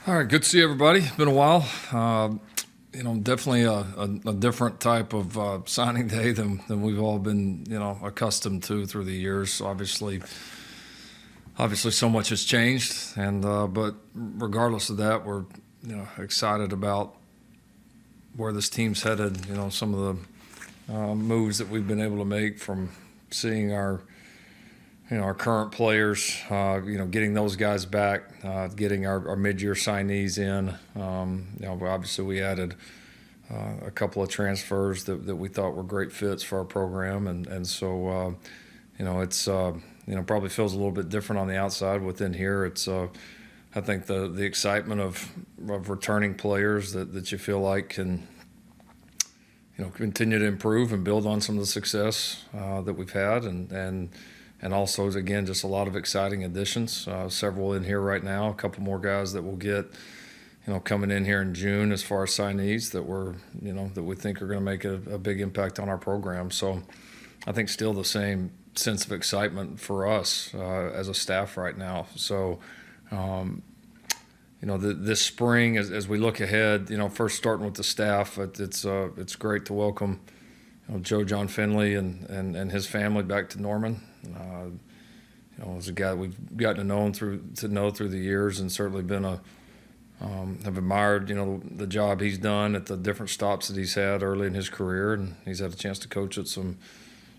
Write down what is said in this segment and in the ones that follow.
All right, good to see everybody. It's been a while. Definitely a different type of signing day than we've all been, accustomed to through the years. Obviously, so much has changed, and but regardless of that, we're excited about where this team's headed. Some of the moves that we've been able to make from seeing our current players, getting those guys back, getting our mid-year signees in. Obviously we added a couple of transfers that we thought were great fits for our program, and so it's probably feels a little bit different on the outside. Within here, it's I think the excitement of returning players that you feel like can continue to improve and build on some of the success that we've had, and also, again, just a lot of exciting additions. Several in here right now. A couple more guys that we'll get, coming in here in June as far as signees that we think are going to make a big impact on our program. So, I think still the same sense of excitement for us as a staff right now. So, this spring as we look ahead, first starting with the staff, it's great to welcome Joe John Finley and his family back to Norman. As a guy we've gotten to know through the years, and certainly been have admired the job he's done at the different stops that he's had early in his career, and he's had a chance to coach at some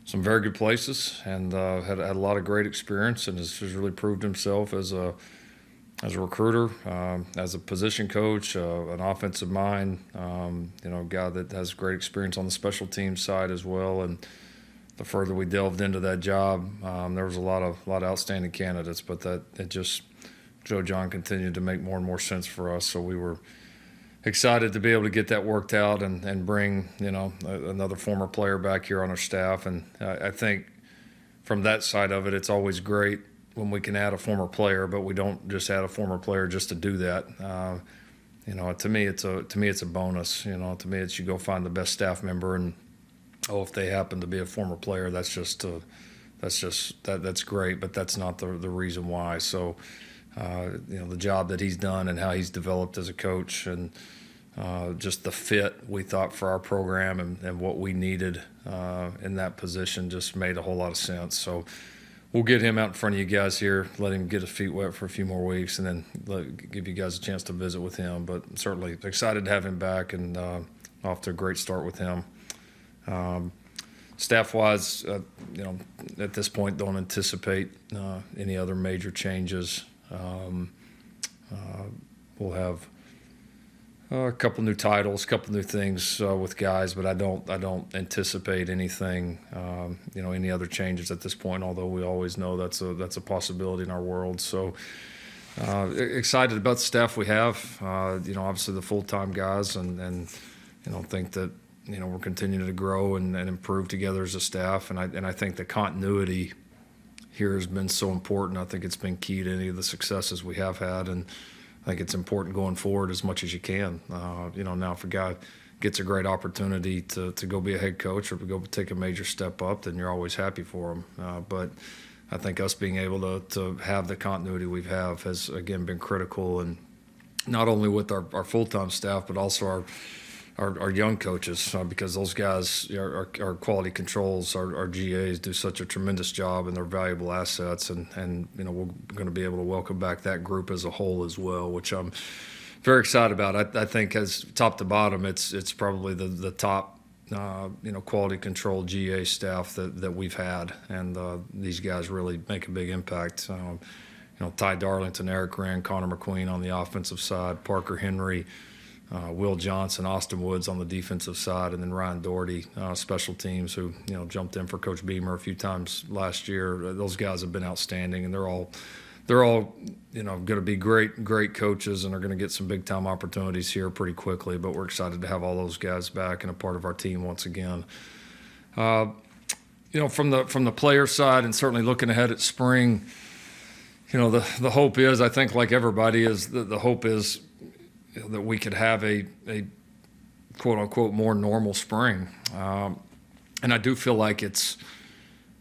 very good places, and had a lot of great experience, and has really proved himself as a recruiter, as a position coach, an offensive mind, a guy that has great experience on the special teams side as well. And the further we delved into that job, there was a lot of outstanding candidates, but Joe John continued to make more and more sense for us. So we were excited to be able to get that worked out and bring another former player back here on our staff. And I think from that side of it, it's always great when we can add a former player, but we don't just add a former player just to do that. To me it's a bonus. To me it's you go find the best staff member, and if they happen to be a former player, that's great, but that's not the reason why. So the job that he's done and how he's developed as a coach, and just the fit we thought for our program and what we needed in that position just made a whole lot of sense. So we'll get him out in front of you guys here, let him get his feet wet for a few more weeks, and then give you guys a chance to visit with him. But certainly excited to have him back, and off to a great start with him. Staff-wise, at this point, don't anticipate any other major changes. We'll have a couple new titles, a couple new things with guys, but I don't anticipate anything, any other changes at this point. Although we always know that's a possibility in our world. So excited about the staff we have. Obviously the full-time guys, and think that we're continuing to grow and improve together as a staff. And I think the continuity here has been so important. I think it's been key to any of the successes we have had, and I think it's important going forward as much as you can. Now if a guy gets a great opportunity to go be a head coach or to go take a major step up, then you're always happy for him. But I think us being able to have the continuity we have has, again, been critical, and not only with our full-time staff, but also our young coaches, because those guys, our quality controls, our GAs do such a tremendous job, and they're valuable assets, and we're going to be able to welcome back that group as a whole as well, which I'm very excited about. I think as top to bottom, it's probably the top quality control GA staff that we've had, and these guys really make a big impact. Ty Darlington, Eric Wren, Connor McQueen on the offensive side, Parker Henry, Will Johnson, Austin Woods on the defensive side, and then Ryan Doherty, special teams, who jumped in for Coach Beamer a few times last year. Those guys have been outstanding, and they're all going to be great coaches, and are going to get some big time opportunities here pretty quickly. But we're excited to have all those guys back and a part of our team once again. From the player side, and certainly looking ahead at spring, the hope is, I think like everybody is, the hope is that we could have a quote unquote more normal spring, and I do feel like it's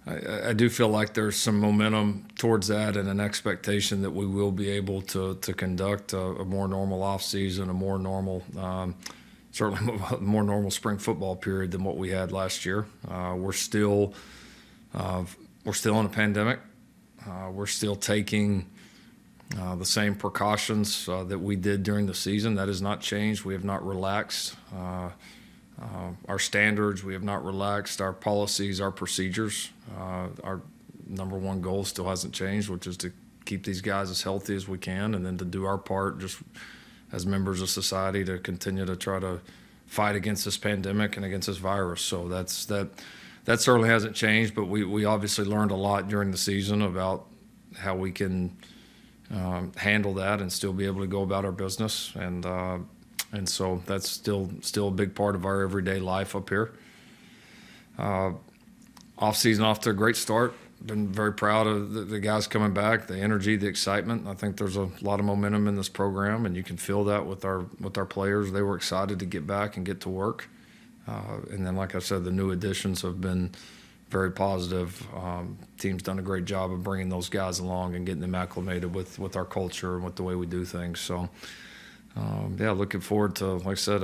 I do feel like there's some momentum towards that and an expectation that we will be able to conduct a more normal offseason, a more normal, certainly a more normal spring football period than what we had last year. We're still in a pandemic. We're still taking the same precautions that we did during the season. That has not changed. We have not relaxed our standards. We have not relaxed our policies, our procedures. Our number one goal still hasn't changed, which is to keep these guys as healthy as we can, and then to do our part just as members of society to continue to try to fight against this pandemic and against this virus. So that certainly hasn't changed, but we obviously learned a lot during the season about how we can handle that and still be able to go about our business. And so that's still a big part of our everyday life up here. Off-season off to a great start. Been very proud of the guys coming back, the energy, the excitement. I think there's a lot of momentum in this program, and you can feel that with our players. They were excited to get back and get to work. And then, like I said, the new additions have been very positive. Team's done a great job of bringing those guys along and getting them acclimated with our culture and with the way we do things. So, looking forward to, like I said,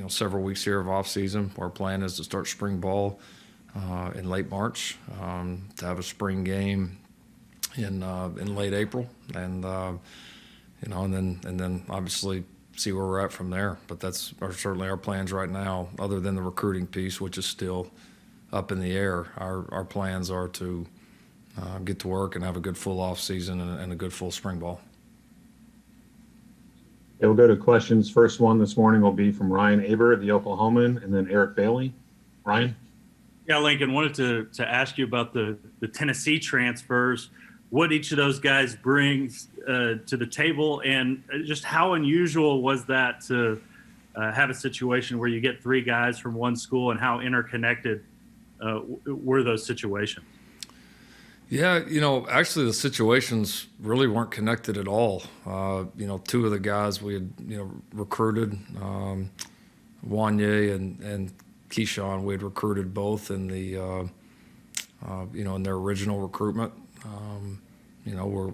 several weeks here of off season. Our plan is to start spring ball in late March, to have a spring game in late April, and then obviously see where we're at from there. But that's certainly our plans right now, other than the recruiting piece, which is still up in the air. Our plans are to get to work and have a good full off season and a good full spring ball. Okay, we'll go to questions. First one this morning will be from Ryan Aber, the Oklahoman, and then Eric Bailey. Ryan? Yeah, Lincoln, wanted to ask you about the Tennessee transfers, what each of those guys brings to the table, and just how unusual was that to have a situation where you get three guys from one school, and how interconnected were those situations? Yeah, actually the situations really weren't connected at all. Two of the guys we had, recruited, Wanye and Keyshawn, we had recruited both in the, in their original recruitment. We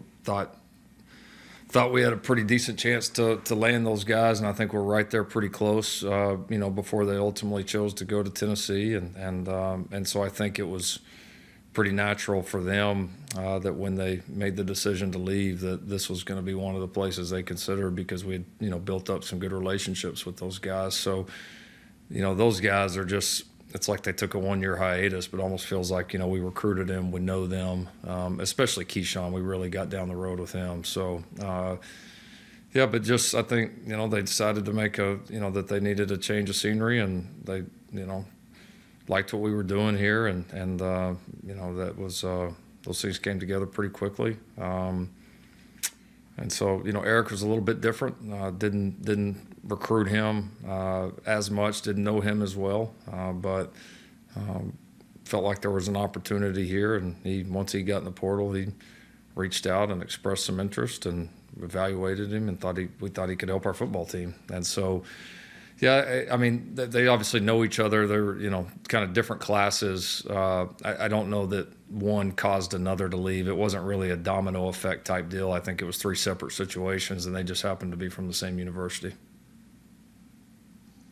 thought we had a pretty decent chance to land those guys, and I think we're right there pretty close, before they ultimately chose to go to Tennessee. And so I think it was pretty natural for them that when they made the decision to leave, that this was going to be one of the places they considered, because we had, built up some good relationships with those guys. So, those guys are just, it's like they took a 1-year hiatus, but almost feels like, we recruited them, we know them, especially Keyshawn. We really got down the road with him. So, but just, I think, they decided to make that they needed a change of scenery, and they, liked what we were doing here, and that was those things came together pretty quickly. And so, Eric was a little bit different. Didn't recruit him as much, didn't know him as well, but felt like there was an opportunity here. And once he got in the portal, he reached out and expressed some interest, and evaluated him, and we thought he could help our football team. And so, yeah, I mean, they obviously know each other. They're, kind of different classes. I don't know that one caused another to leave. It wasn't really a domino effect type deal. I think it was three separate situations, and they just happened to be from the same university.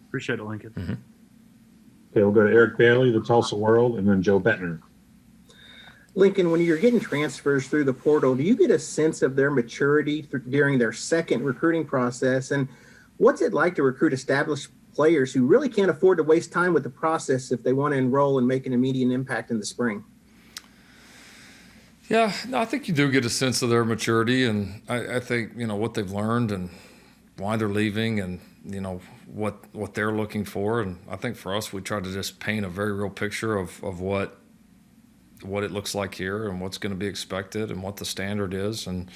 Appreciate it, Lincoln. Mm-hmm. Okay, we'll go to Eric Bailey, the Tulsa World, and then Joe Bettner. Lincoln, when you're getting transfers through the portal, do you get a sense of their maturity during their second recruiting process? And what's it like to recruit established players who really can't afford to waste time with the process if they want to enroll and make an immediate impact in the spring? Yeah, no, I think you do get a sense of their maturity, and I think, what they've learned and why they're leaving, and, what they're looking for. And I think for us, we try to just paint a very real picture of what it looks like here, and what's going to be expected, and what the standard is, and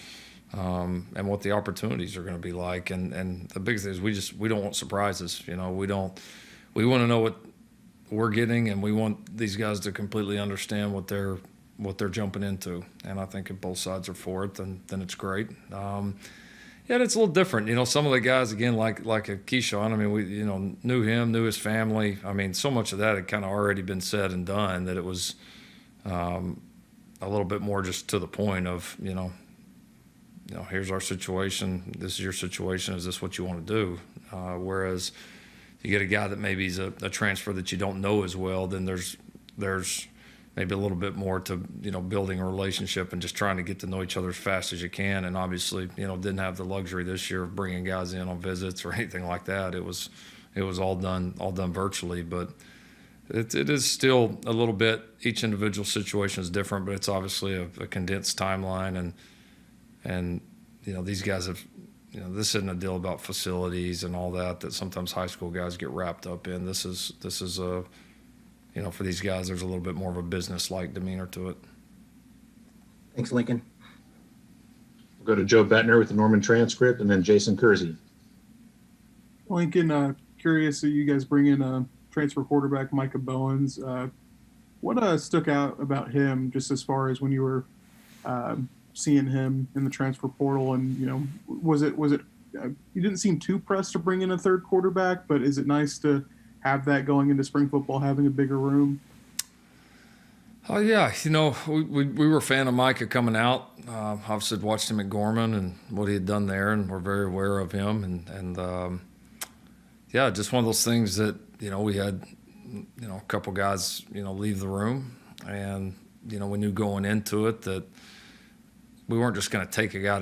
what the opportunities are going to be like. And the biggest thing is we don't want surprises. We want to know what we're getting, and we want these guys to completely understand what they're jumping into. And I think if both sides are for it, then it's great. And it's a little different. Some of the guys, again, like a Keyshawn, I mean, we, knew him, knew his family. I mean, so much of that had kind of already been said and done that it was, a little bit more just to the point of, here's our situation. This is your situation. Is this what you want to do? Whereas you get a guy that maybe is a transfer that you don't know as well, then there's maybe a little bit more to, building a relationship and just trying to get to know each other as fast as you can. And obviously, didn't have the luxury this year of bringing guys in on visits or anything like that. It was all done virtually, but it is still a little bit, each individual situation is different, but it's obviously a condensed timeline. And these guys have, this isn't a deal about facilities and all that sometimes high school guys get wrapped up in. This is a, for these guys, there's a little bit more of a business-like demeanor to it. Thanks, Lincoln. We'll go to Joe Bettner with the Norman transcript, and then Jason Kersey. Lincoln, curious that you guys bring in a transfer quarterback, Micah Bowens. What stuck out about him just as far as when you were seeing him in the transfer portal? And, was it you didn't seem too pressed to bring in a third quarterback, but is it nice to have that going into spring football, having a bigger room? Oh, yeah. We were a fan of Micah coming out. Obviously watched him at Gorman and what he had done there, and we're very aware of him. And yeah, just one of those things that, we had, a couple guys, leave the room. And, we knew going into it that we weren't just going to take a guy,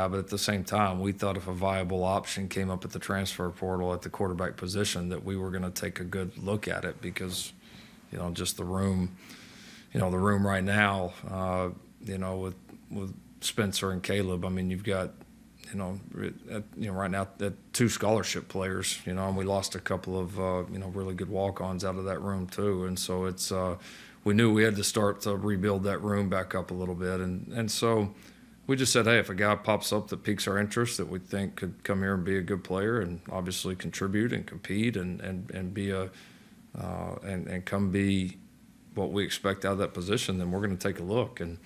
but at the same time, we thought if a viable option came up at the transfer portal at the quarterback position, that we were going to take a good look at it because, just the room, the room right now, with Spencer and Caleb, I mean, you've got, right now, two scholarship players, and we lost a couple of, really good walk-ons out of that room too. And so it's, we knew we had to start to rebuild that room back up a little bit. And so we just said, hey, if a guy pops up that piques our interest that we think could come here and be a good player and obviously contribute and compete and be and come be what we expect out of that position, then we're going to take a look. And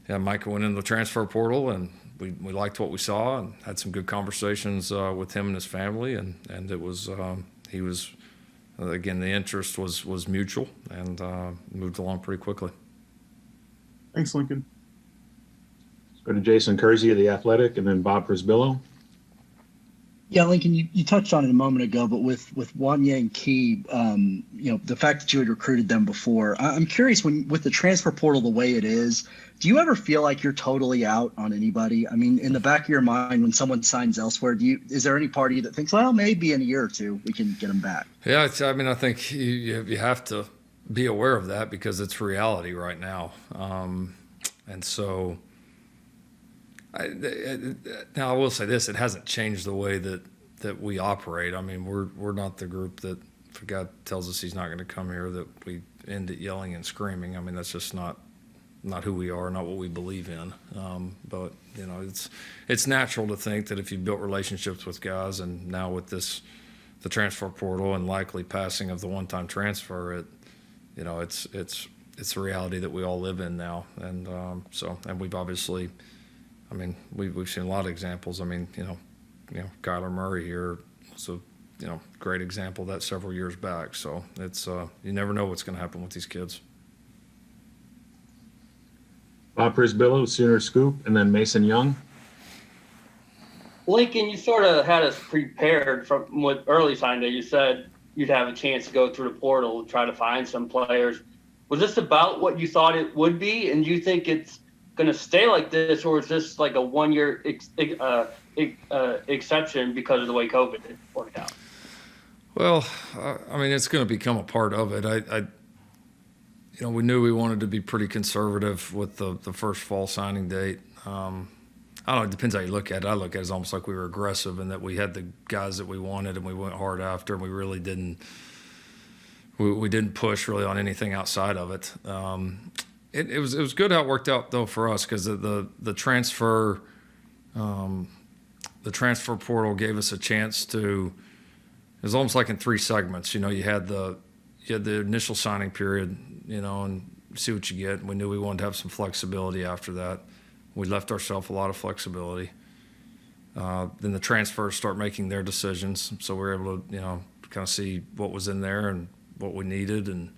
yeah, Micah went into the transfer portal, and we liked what we saw and had some good conversations with him and his family. And it was, he was, again, the interest was mutual and moved along pretty quickly. Thanks, Lincoln. Let's go to Jason Kersey of The Athletic, and then Bob Prisbillo. Yeah, Lincoln, you touched on it a moment ago, but with Wanya and Key, the fact that you had recruited them before, I'm curious, with the transfer portal the way it is, do you ever feel like you're totally out on anybody? I mean, in the back of your mind, when someone signs elsewhere, is there any part of you that thinks, well, maybe in a year or two we can get them back? Yeah, I think you have to be aware of that because it's reality right now. And so now I will say this, it hasn't changed the way that we operate. I mean, we're not the group that if a guy tells us he's not going to come here that we end it yelling and screaming. I mean, that's just not who we are, not what we believe in. But it's natural to think that if you built relationships with guys, and now with the transfer portal and likely passing of the one-time transfer, it's a reality that we all live in now. And and we've obviously, I mean, we've seen a lot of examples. I mean, Kyler Murray here was a great example of that several years back. So it's you never know what's going to happen with these kids. Bob Prisbillo, Sooner Scoop, and then Mason Young. Lincoln, you sort of had us prepared from with early sign day. You said you'd have a chance to go through the portal, try to find some players. Was this about what you thought it would be? And do you think it's going to stay like this, or is this like a one-year exception because of the way COVID worked out? Well, I mean, it's going to become a part of it. We knew we wanted to be pretty conservative with the first fall signing date. I don't know, it depends how you look at it. I look at it as almost like we were aggressive and that we had the guys that we wanted and we went hard after, and we really didn't we didn't push really on anything outside of it. It was good how it worked out though for us because the transfer portal gave us a chance to. It was almost like in three segments. You had the initial signing period, and see what you get. We knew we wanted to have some flexibility after that. We left ourselves a lot of flexibility. Then the transfers start making their decisions, so we were able to kind of see what was in there and what we needed, and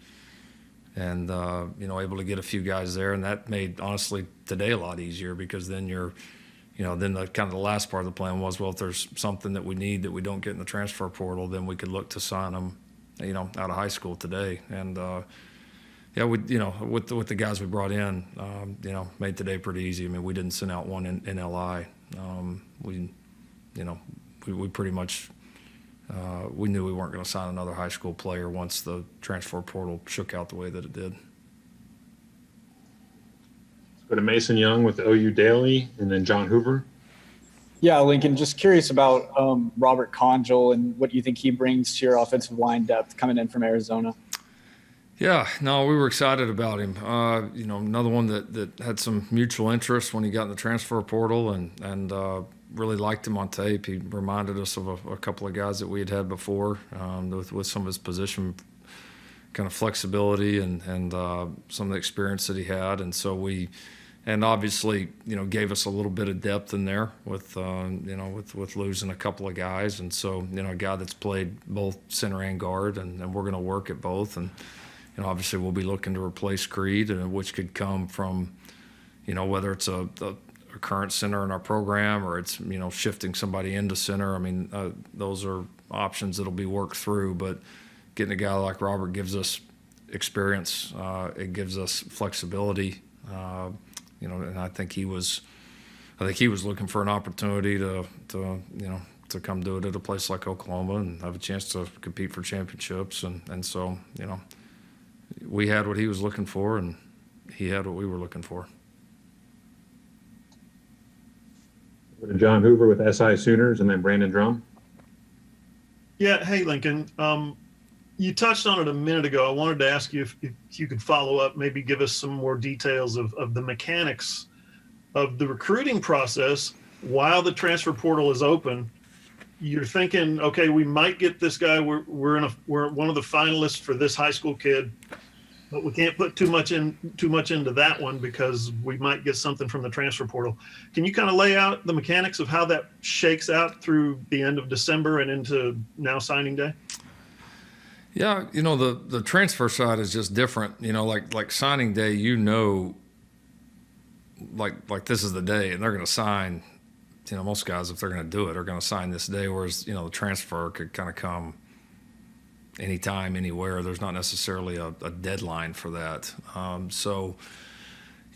able to get a few guys there, and that made honestly today a lot easier, because then then the kind of the last part of the plan was, well, if there's something that we need that we don't get in the transfer portal, then we could look to sign them, out of high school today. And with the guys we brought in, made today pretty easy. I mean, we didn't send out one in LI. We pretty much we knew we weren't going to sign another high school player once the transfer portal shook out the way that it did. Let's go to Mason Young with OU Daily, and then John Hoover. Yeah, Lincoln, just curious about Robert Conjal and what you think he brings to your offensive line depth coming in from Arizona. Yeah, no, we were excited about him. Another one that had some mutual interest when he got in the transfer portal, and really liked him on tape. He reminded us of a couple of guys that we had before, with some of his position kind of flexibility and some of the experience that he had. And so obviously, gave us a little bit of depth in there with losing a couple of guys. And so, a guy that's played both center and guard, and we're going to work at both. And, obviously we'll be looking to replace Creed, which could come from, whether it's a current center in our program, or it's, shifting somebody into center. I mean, those are options that'll be worked through, but getting a guy like Robert gives us experience. It gives us flexibility. And I think he was looking for an opportunity to come do it at a place like Oklahoma and have a chance to compete for championships. And so, we had what he was looking for, and he had what we were looking for. Go to John Hoover with SI Sooners, and then Brandon Drum. Yeah. Hey, Lincoln. You touched on it a minute ago. I wanted to ask you if you could follow up, maybe give us some more details of the mechanics of the recruiting process while the transfer portal is open. You're thinking, okay, we might get this guy. We're one of the finalists for this high school kid, but we can't put too much into that one because we might get something from the transfer portal. Can you kind of lay out the mechanics of how that shakes out through the end of December and into now signing day? Yeah, the transfer side is just different. Like signing day, like this is the day, and they're going to sign. Most guys, if they're going to do it, are going to sign this day. Whereas the transfer could kind of come anytime, anywhere. There's not necessarily a deadline for that. So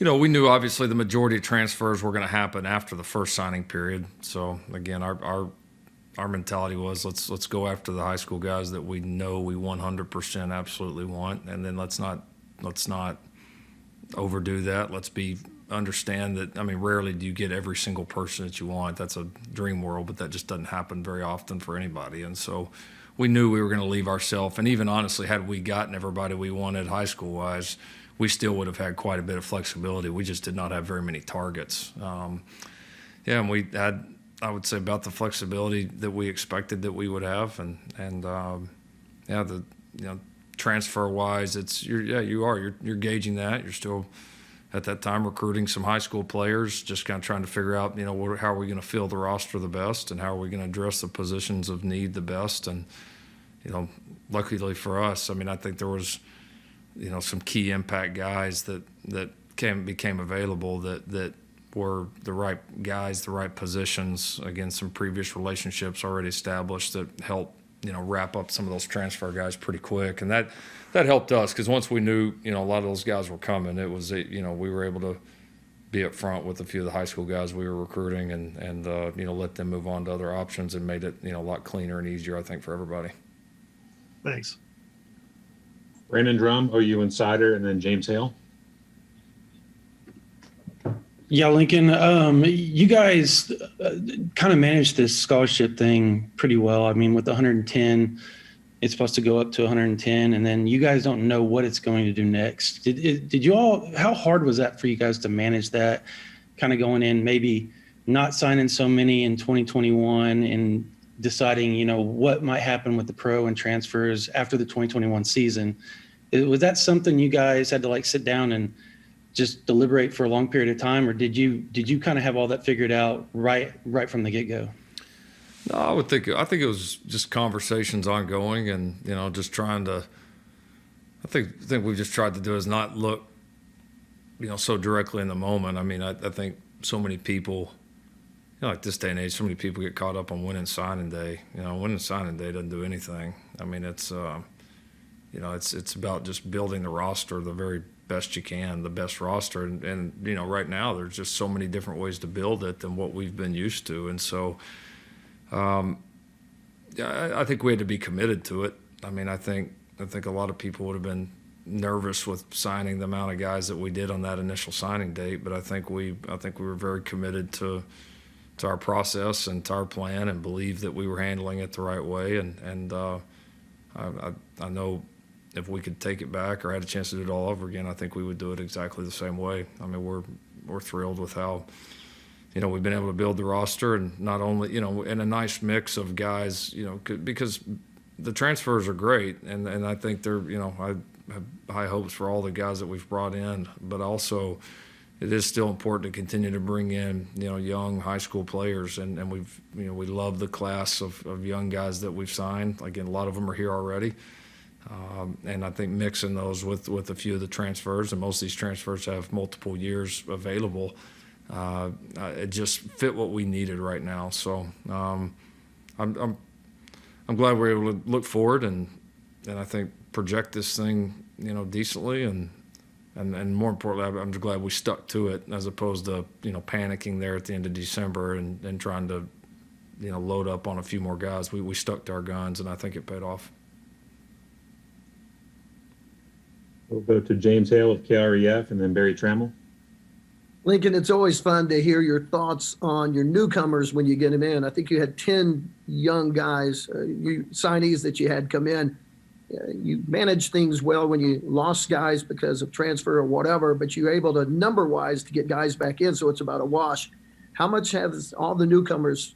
we knew obviously the majority of transfers were going to happen after the first signing period. So again, our mentality was let's go after the high school guys that we know we 100% absolutely want, and then let's not overdo that. Let's understand that. I mean, rarely do you get every single person that you want. That's a dream world, but that just doesn't happen very often for anybody. And so we knew we were going to leave ourselves. And even honestly, had we gotten everybody we wanted high school wise, we still would have had quite a bit of flexibility. We just did not have very many targets. And we had, I would say, about the flexibility that we expected that we would have. Transfer wise, you're gauging that. You're still at that time recruiting some high school players, just kind of trying to figure out, how are we going to fill the roster the best, and how are we going to address the positions of need the best. And, luckily for us, I mean, I think there was, some key impact guys that became available that were the right guys, the right positions. Again, some previous relationships already established that helped, wrap up some of those transfer guys pretty quick. And that helped us, because once we knew, a lot of those guys were coming, it was, we were able to be up front with a few of the high school guys we were recruiting and let them move on to other options, and made it, a lot cleaner and easier, I think, for everybody. Thanks. Brandon Drum, OU Insider, and then James Hale. Yeah, Lincoln, you guys kind of managed this scholarship thing pretty well. I mean, with the 110, it's supposed to go up to 110, and then you guys don't know what it's going to do next. Did you all, how hard was that for you guys to manage that, kind of going in, maybe not signing so many in 2021 and deciding, what might happen with the pro and transfers after the 2021 season? Was that something you guys had to sit down and just deliberate for a long period of time, or did you kind of have all that figured out right from the get-go? No, I think it was just conversations ongoing, and just trying to. I think we've just tried to do is not look, so directly in the moment. I mean, I think so many people, like this day and age, so many people get caught up on winning signing day. Winning signing day doesn't do anything. I mean, it's about just building the roster the very best you can, the best roster. And right now there's just so many different ways to build it than what we've been used to. And so, I think we had to be committed to it. I mean, I think a lot of people would have been nervous with signing the amount of guys that we did on that initial signing date, but I think we were very committed to our process and to our plan, and believed that we were handling it the right way. And I know if we could take it back or had a chance to do it all over again, I think we would do it exactly the same way. I mean, we're thrilled with how we've been able to build the roster, and not only in a nice mix of guys, because the transfers are great, and I think they're I have high hopes for all the guys that we've brought in, but also it is still important to continue to bring in young high school players, and we love the class of young guys that we've signed. Again, a lot of them are here already, and I think mixing those with a few of the transfers, and most of these transfers have multiple years available. It just fit what we needed right now. So I'm glad we're able to look forward and I think project this thing decently, and more importantly, I'm just glad we stuck to it, as opposed to panicking there at the end of December and trying to load up on a few more guys. We stuck to our guns, and I think it paid off. We'll go to James Hale of KREF, and then Barry Trammell. Lincoln, it's always fun to hear your thoughts on your newcomers when you get them in. I think you had 10 young guys, signees that you had come in. You managed things well when you lost guys because of transfer or whatever, but you were able to number-wise to get guys back in, so it's about a wash. How much has all the newcomers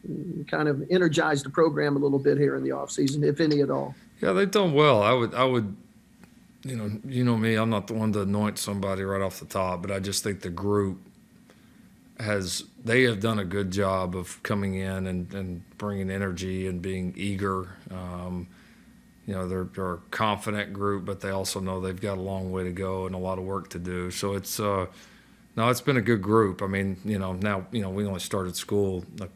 kind of energized the program a little bit here in the offseason, if any at all? Yeah, they've done well. I would, you know me, I'm not the one to anoint somebody right off the top, but I just think the group they have done a good job of coming in and bringing energy and being eager. They're a confident group, but they also know they've got a long way to go and a lot of work to do. So it's been a good group. I mean, now we only started school a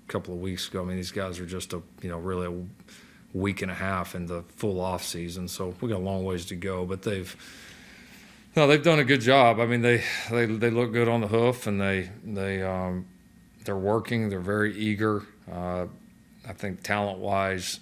couple of weeks ago. I mean, these guys are just really a week and a half in the full off season, so we got a long ways to go. But they've done a good job. I mean, they look good on the hoof, and they're working. They're very eager. I think talent-wise,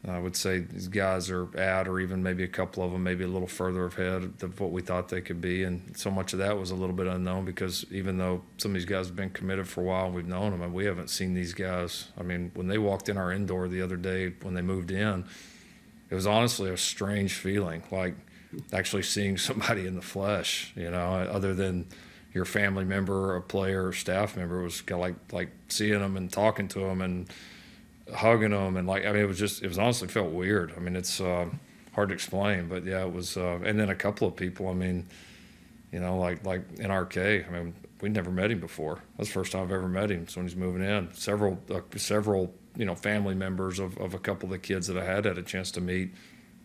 I would say these guys are at, or even maybe a couple of them, maybe a little further ahead of what we thought they could be. And so much of that was a little bit unknown, because even though some of these guys have been committed for a while and we've known them, and we haven't seen these guys. I mean, when they walked in our indoor the other day, when they moved in, it was honestly a strange feeling, like actually seeing somebody in the flesh, other than your family member, a player, or staff member. It was kind of like seeing them and talking to them and hugging them, and it was honestly felt weird. I mean, it's hard to explain, but yeah, it was. And then a couple of people, I mean, like in RK, I mean, we'd never met him before. That's the first time I've ever met him. So when he's moving in, several family members of a couple of the kids that I had a chance to meet.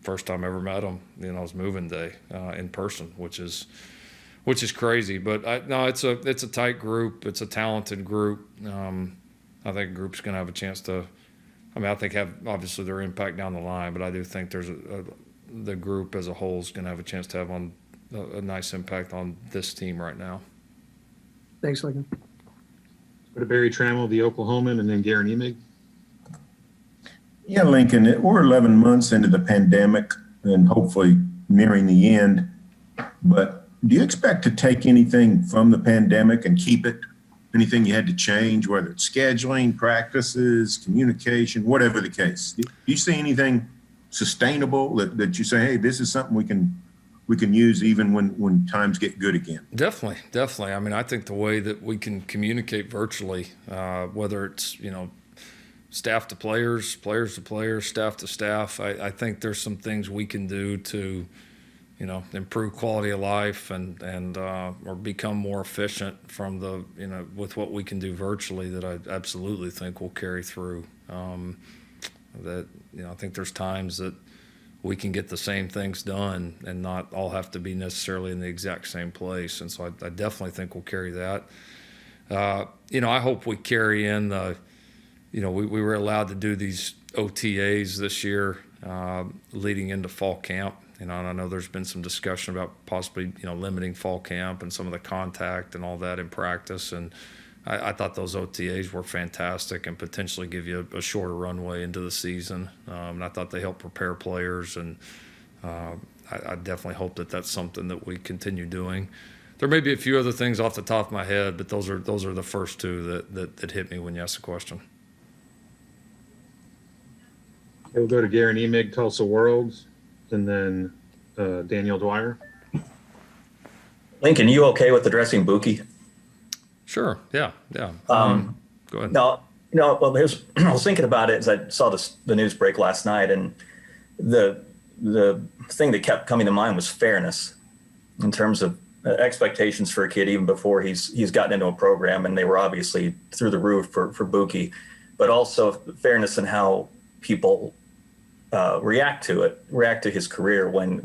First time I ever met them, it was moving day in person, which is crazy. But no, it's a tight group. It's a talented group. I think a group's going to have a chance to. I mean, I think have obviously their impact down the line, but I do think there's the group as a whole is going to have a chance to have a nice impact on this team right now. Thanks, Lincoln. Go to Barry Trammell, the Oklahoman, and then Garen Emig. Yeah, Lincoln, we're 11 months into the pandemic and hopefully nearing the end. But do you expect to take anything from the pandemic and keep it? Anything you had to change, whether it's scheduling, practices, communication, whatever the case? Do you see anything sustainable that you say, hey, this is something we can use even when times get good again? Definitely. I mean, I think the way that we can communicate virtually, whether it's staff to players, players to players, staff to staff, I think there's some things we can do to improve quality of life and or become more efficient from the with what we can do virtually, that I absolutely think will carry through. I think there's times that we can get the same things done and not all have to be necessarily in the exact same place. And so I definitely think we'll carry that. I hope we carry in we were allowed to do these OTAs this year leading into fall camp. And I know there's been some discussion about possibly, limiting fall camp and some of the contact and all that in practice. And I thought those OTAs were fantastic and potentially give you a shorter runway into the season. And I thought they helped prepare players. And I definitely hope that that's something that we continue doing. There may be a few other things off the top of my head, but those are the first two that hit me when you asked the question. We'll go to Garen Emig, Tulsa Worlds, and then Daniel Dwyer. Lincoln, you okay with addressing Buki? Sure. Yeah. Go ahead. No, well, I was thinking about it as I saw the news break last night, and the thing that kept coming to mind was fairness in terms of expectations for a kid even before he's gotten into a program, and they were obviously through the roof for Buki, but also fairness in how people react to his career when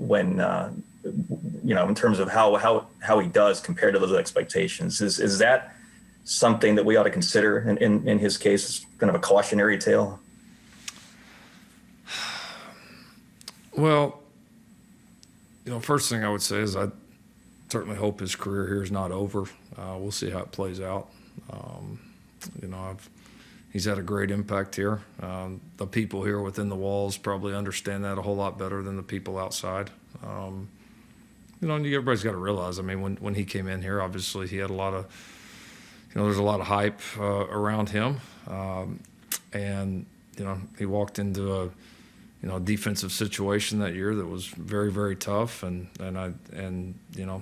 in terms of how he does compared to those expectations. Is that something that we ought to consider in his case as kind of a cautionary tale? Well, first thing I would say is I certainly hope his career here is not over. We'll see how it plays out. He's had a great impact here. The people here within the walls probably understand that a whole lot better than the people outside. And everybody's got to realize, when he came in here, obviously he had a lot of, there's a lot of hype around him. And he walked into a defensive situation that year that was very, very tough. And a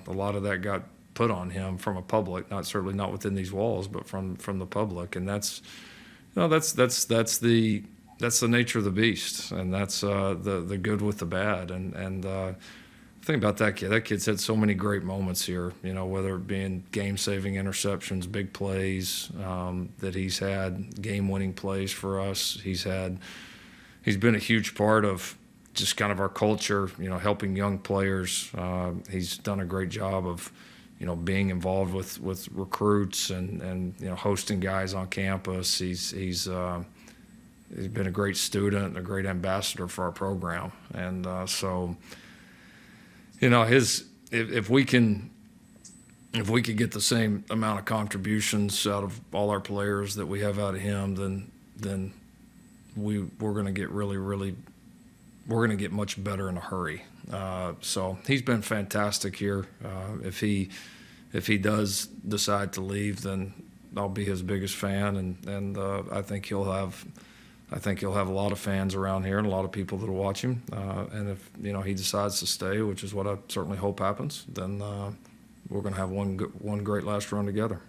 lot of that got put on him from a public, certainly not within these walls, but from the public. And that's the nature of the beast, and that's the good with the bad. And the thing about that kid's had so many great moments here, whether it being game-saving interceptions, big plays that he's had, game-winning plays for us. He's been a huge part of just kind of our culture, helping young players. He's done a great job of being involved with recruits and hosting guys on campus. He's been a great student and a great ambassador for our program. And so if we could get the same amount of contributions out of all our players that we have out of him, then we're going to get we're going to get much better in a hurry. So he's been fantastic here. If he does decide to leave, then I'll be his biggest fan, and I think he'll have a lot of fans around here and a lot of people that'll watch him. And if he decides to stay, which is what I certainly hope happens, then we're going to have one great last run together.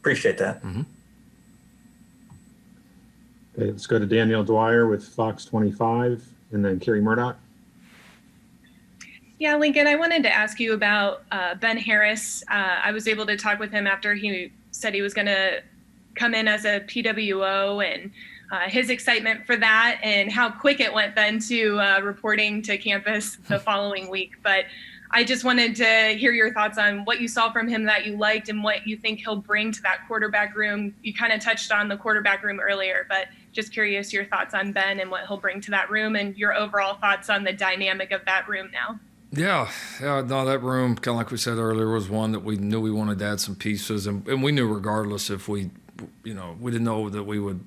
Appreciate that. Mm-hmm. Okay, let's go to Daniel Dwyer with Fox 25, and then Kerry Murdoch. Yeah, Lincoln, I wanted to ask you about Ben Harris. I was able to talk with him after he said he was going to come in as a PWO, and his excitement for that and how quick it went then to reporting to campus the following week. But I just wanted to hear your thoughts on what you saw from him that you liked and what you think he'll bring to that quarterback room. You kind of touched on the quarterback room earlier, but just curious your thoughts on Ben and what he'll bring to that room and your overall thoughts on the dynamic of that room now. Yeah, no, that room, kind of like we said earlier, was one that we knew we wanted to add some pieces, and we knew regardless if we didn't know that we would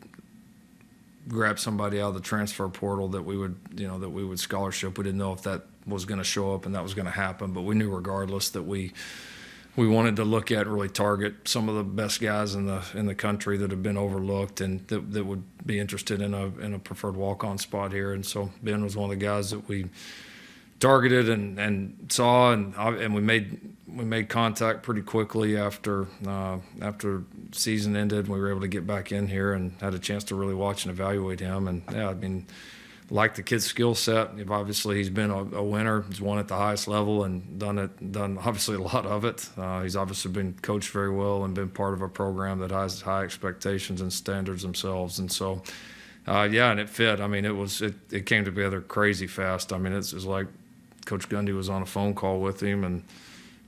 grab somebody out of the transfer portal that we would scholarship. We didn't know if that was going to show up and that was going to happen, but we knew regardless that we wanted to look at and really target some of the best guys in the country that have been overlooked and that would be interested in a preferred walk-on spot here. And so Ben was one of the guys that we targeted and saw, and we made contact pretty quickly after season ended. We were able to get back in here and had a chance to really watch and evaluate him. And like the kid's skill set. Obviously, he's been a winner. He's won at the highest level and done obviously a lot of it. He's obviously been coached very well and been part of a program that has high expectations and standards themselves. And so Yeah, and it fit. I mean, it came together crazy fast. I mean, it was like Coach Gundy was on a phone call with him, and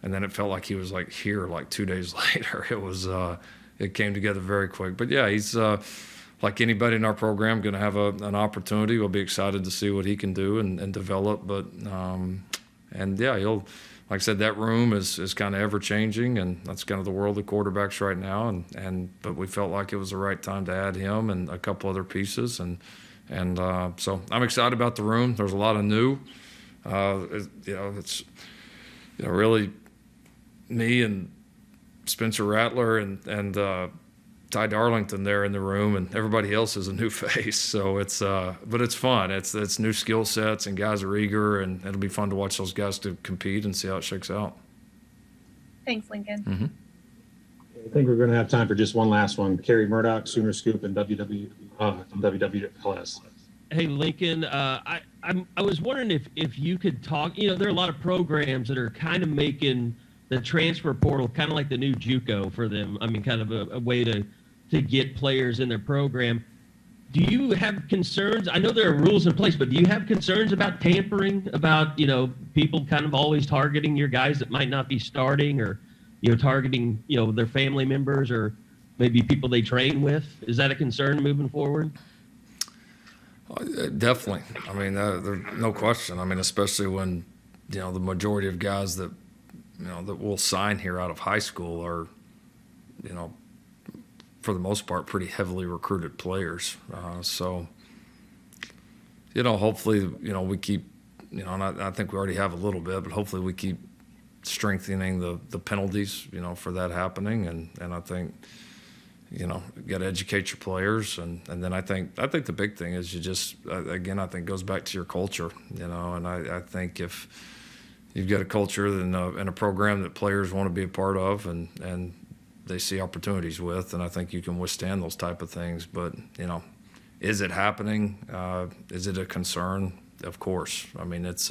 then it felt like he was like here like 2 days later. It came together very quick. But yeah, he's like anybody in our program, going to have an opportunity. We'll be excited to see what he can do and develop. But and yeah, like I said, that room is kind of ever changing, and that's kind of the world of quarterbacks right now. But we felt like it was the right time to add him and a couple other pieces, and so I'm excited about the room. There's a lot of new. It's really me and Spencer Rattler and Ty Darlington there in the room, and everybody else is a new face. So but it's fun. It's new skill sets, and guys are eager, and it'll be fun to watch those guys to compete and see how it shakes out. Thanks, Lincoln. Mm-hmm. I think we're going to have time for just one last one. Kerry Murdoch, Sooner Scoop, and WWLS. Hey, Lincoln, I was wondering if you could talk. There are a lot of programs that are kind of making the transfer portal kind of like the new JUCO for them. I mean, kind of a way to get players in their program. Do you have concerns? I know there are rules in place, but do you have concerns about tampering, about, people kind of always targeting your guys that might not be starting, or, targeting, their family members or maybe people they train with? Is that a concern moving forward? Definitely. I mean, there's no question. I mean, especially when, the majority of guys that we'll sign here out of high school are, for the most part, pretty heavily recruited players. So, hopefully, we keep, and I think we already have a little bit, but hopefully we keep strengthening the penalties, for that happening. And I think, you got to educate your players. And then I think the big thing is you just, again, I think it goes back to your culture, and I think if you've got a culture and a program that players want to be a part of and they see opportunities with, and I think you can withstand those type of things. But, is it happening? Is it a concern? Of course. I mean, it's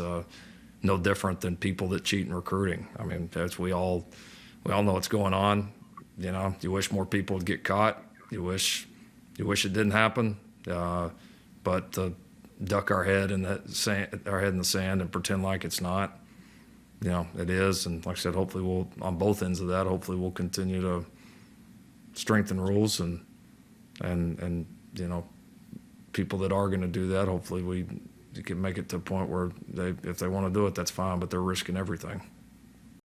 no different than people that cheat in recruiting. I mean, we all know what's going on. You wish more people would get caught. You wish it didn't happen. But to duck our head in the sand and pretend like it's not, it is. And like I said, hopefully we'll, on both ends of that, hopefully we'll continue to strengthen rules and people that are going to do that, hopefully we can make it to a point where if they want to do it, that's fine, but they're risking everything.